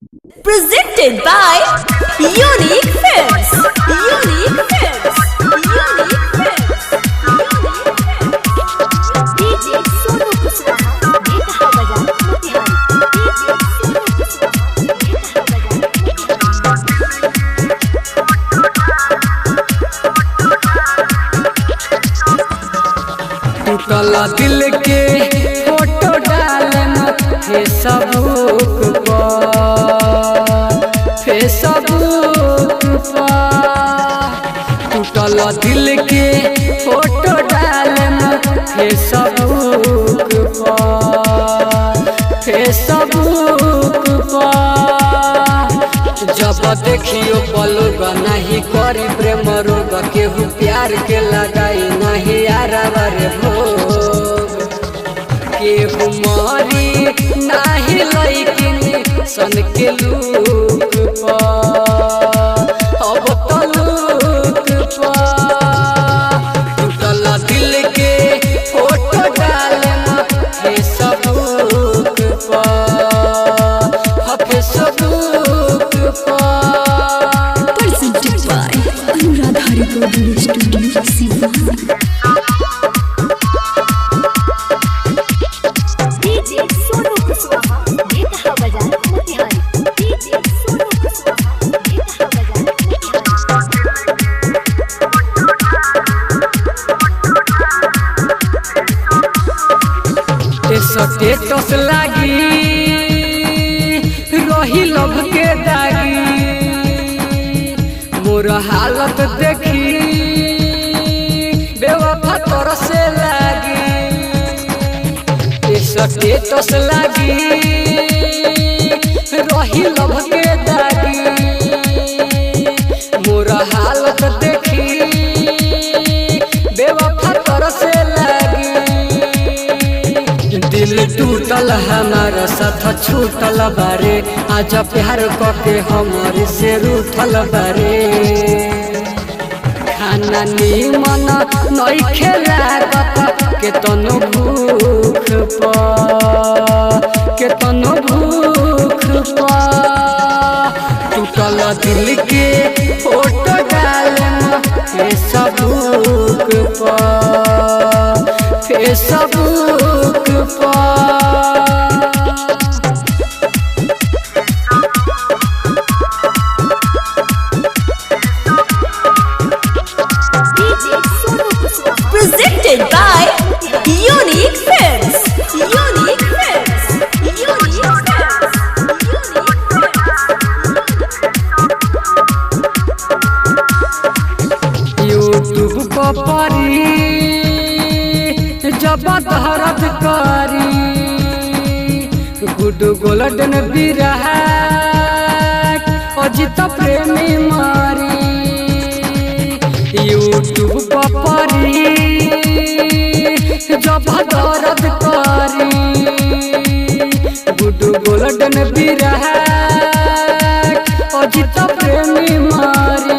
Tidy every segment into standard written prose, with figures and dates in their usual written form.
Presented by Unique Films. Unique Films. Unique Films. DJ Sonu Kuswaha, ये कहा बजा Motihari. DJ Sonu Kuswaha, ये कहा बजा। टूटल दिल के फोटो डालम फेसबुक पर टूटल दिल के फोटो डालम फेसबुक पर जब देखियो पलोग नहीं करी प्रेम रोग केहू प्यार के लगाई नहीं यारा रे भोग केहू मरी नहीं लइकिन सन के लूक अब तो लूक टूटल दिल के फोटो डालम Facebook Presented by Anuradha Recording Studio, Sivan. DJ Sonu Kuswaha, ये कहा बजा मोतिहारी। DJ Sonu Kuswaha, ये कहा बजा मोतिहारी। स्टेटस लागी रही लभ के दागी मोर हालत देखी बेवफा तोर से लागी स्टेटस लागी रही लभ के दागी मोर हालत देखी बेवफा तोर से लागी दिल टूटल हमारा साथ छूटल बारे आज प्यार करके हमारे से रूठल बारे खाना नीमन नहीं खेला के तनो भूख टूटल दिल के फोटो डालम फेसबुक पर Presented by Unique Films. Unique Films. Unique Films. YouTube पर जब दहरत करी गुड गोल्डन विराट अजित प्रेमी मारी यूट्यूब पर जब दहरत करी गुड गोल्डन विराट अजित प्रेमी मारी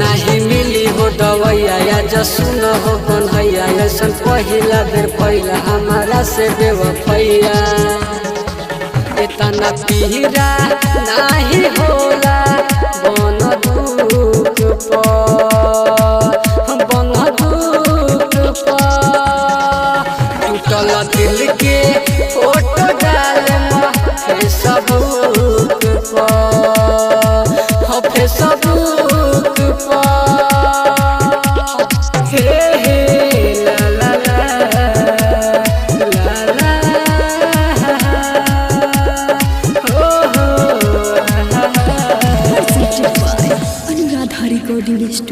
नहीं मिली हो दवैया या जसुन हो कन्हैया ऐसा पहिला बेर पहिला हमारा से बेवफैया इतना पीरा नहीं होला बन दुख टूटल दिल के फोटो डालम फेसबुक पर हे हे ला ला ला ला ला हो Presented by Anuradha Recording Studio.